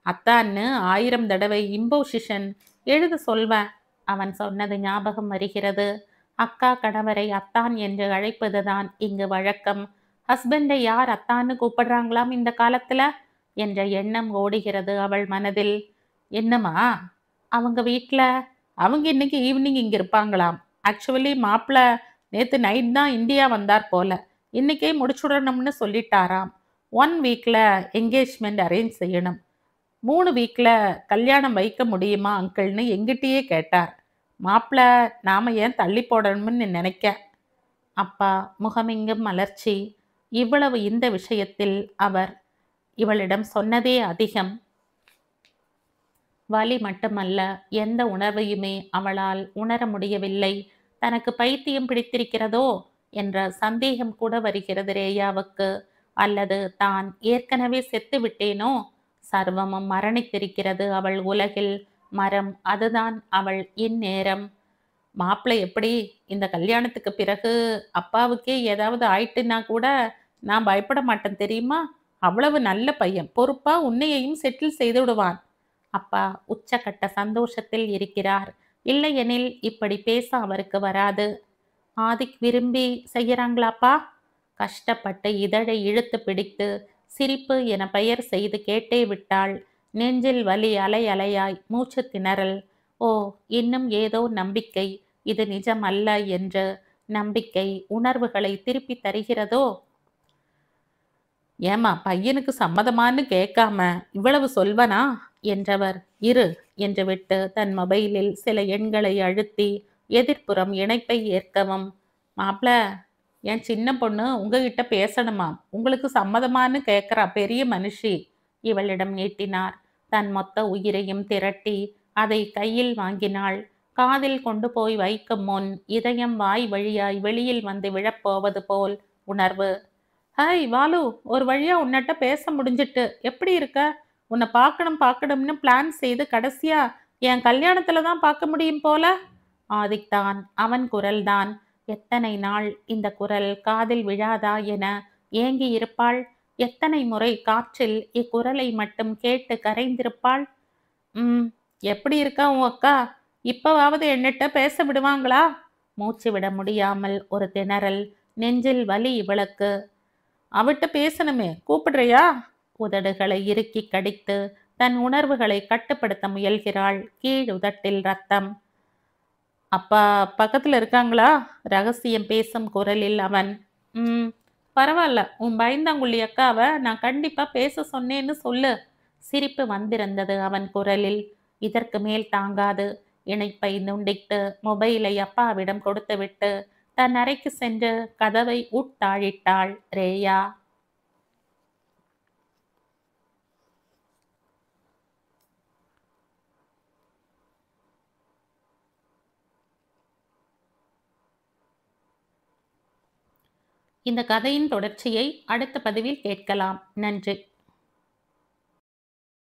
அத்தான்னு 1000 தடவை இம்போசிஷன் எழுத சொல்வேன். அவன் சொன்னது ஞாபகம் வருகிறது. அக்கா கணவரை அத்தான் என்று அழைப்பதுதான் இங்கு வழக்கம். ஹஸ்பண்டை யார் அத்தான்னு கூப்பிடுறாங்களாம் இந்த காலத்துல என்ற எண்ணம் ஓடுகிறது அவள் மனதில். என்னம்மா, அவங்க வீட்டில் அவங்க இன்னைக்கு ஈவினிங் இங்கே இருப்பாங்களாம். ஆக்சுவலி மாப்பிள்ள நேற்று நைட் தான் இந்தியா வந்தார் போல. இன்னைக்கே முடிச்சுடணும்னு சொல்லிட்டாராம். 1 வீக்கில் என்கேஜ்மெண்ட் அரேஞ்ச் செய்யணும். 3 வீக்கில் கல்யாணம் வைக்க முடியுமா அங்கிள்னு எங்கிட்டயே கேட்டார். மாப்பிள்ள நாம ஏன் தள்ளி போடணும்னு நினைக்க. அப்பா முகமெங்கும் மலர்ச்சி. இவ்வளவு இந்த விஷயத்தில் அவர் இவளிடம் சொன்னதே அதிகம். வலி மட்டுமல்ல, எந்த உணர்வையுமே அவளால் உணர முடியவில்லை. தனக்கு பைத்தியம் பிடித்திருக்கிறதோ என்ற சந்தேகம் கூட வருகிறது ரேயாவுக்கு. அல்லது தான் ஏற்கனவே செத்து விட்டேனோ? சர்வமும் மரணித்திருக்கிறது அவள் உலகில். மரம் அதுதான் அவள் இந்நேரம். மாப்பிள்ளை எப்படி? இந்த கல்யாணத்துக்கு பிறகு அப்பாவுக்கே ஏதாவது ஆயிட்டுன்னா கூட நான் பயப்பட மாட்டேன் தெரியுமா? அவ்வளவு நல்ல பையன். பொறுப்பா உன்னையையும் செட்டில் செய்து விடுவான். அப்பா உச்சக்கட்ட சந்தோஷத்தில் இருக்கிறார். இல்லையெனில் இப்படி பேச அவருக்கு வராது. ஆதிக் விரும்பி செய்யறாங்களாப்பா? கஷ்டப்பட்டு இதழை இழுத்து பிடித்து சிரிப்பு என பெயர் செய்து கேட்டே விட்டாள். நெஞ்சில் வலி அலை அலையாய் மூச்சு திணறல். ஓ, இன்னும் ஏதோ நம்பிக்கை. இது நிஜமல்ல என்று நம்பிக்கை உணர்வுகளை திருப்பி தருகிறதோ? ஏமா பையனுக்கு சம்மதமான்னு கேட்காம இவ்வளவு சொல்வனா என்றவர் இரு என்று விட்டு தன் மொபைலில் சில எண்களை அழுத்தி எதிர்ப்புறம் இணைப்பை ஏற்கவும், மாப்பிள, என் சின்ன பொண்ணு உங்ககிட்ட பேசணுமாம், உங்களுக்கு சம்மதமான்னு கேட்குறா பெரிய மனுஷி, இவளிடம் நீட்டினார். தன் மொத்த உயிரையும் திரட்டி அதை கையில் வாங்கினாள். காதில் கொண்டு போய் வைக்கும் முன் இதயம் வாய் வழியாய் வெளியில் வந்து விழப்போவது போல் உணர்வு. ஹாய் வாலு, ஒரு வழியா உன்னிட்ட பேச முடிஞ்சிட்டு. எப்படி இருக்க? உன்னை பார்க்கணும் பார்க்கணும்னு பிளான் செய்து கடைசியா என் கல்யாணத்துல தான் பார்க்க முடியும் போல. ஆதித்தான், அவன் குரல்தான். எத்தனை நாள் இந்த குரல் காதில் விழாதா என ஏங்கி இருப்பாள். எத்தனை முறை காற்றில் இக்குரலை மட்டும் கேட்டு கரைந்திருப்பாள். ம், எப்படி இருக்கா உன் அக்கா? இப்பவாவது என்னிட்ட பேச விடுவாங்களா? மூச்சு விட முடியாமல் ஒரு திணறல். நெஞ்சில் வலி இவளுக்கு. அவட்ட பேசணுமே, கூப்பிடுறியா? உதடுகளை இறுக்கி கடித்து தன் உணர்வுகளை கட்டுப்படுத்த முயல்கிறாள். கீழ் உதட்டில் ரத்தம். அப்பா பக்கத்துல இருக்காங்களா? ரகசியம் பேசும் குரலில் அவன். ம், பரவாயில்ல, உன் பயந்தாங்குள்ளி அக்காவை நான் கண்டிப்பா பேச சொன்னேன்னு சொல்லு. சிரிப்பு வந்திருந்தது அவன் குரலில். இதற்கு மேல் தாங்காது. இணைப்பை நுண்டிட்டு மொபைலை அப்பாவிடம் கொடுத்துவிட்டு தன் அறைக்கு சென்று கதவை உட்தாழிட்டாள் ரேயா. இந்த கதையின் தொடர்ச்சியை அடுத்த பதிவில் கேட்கலாம். நன்றி.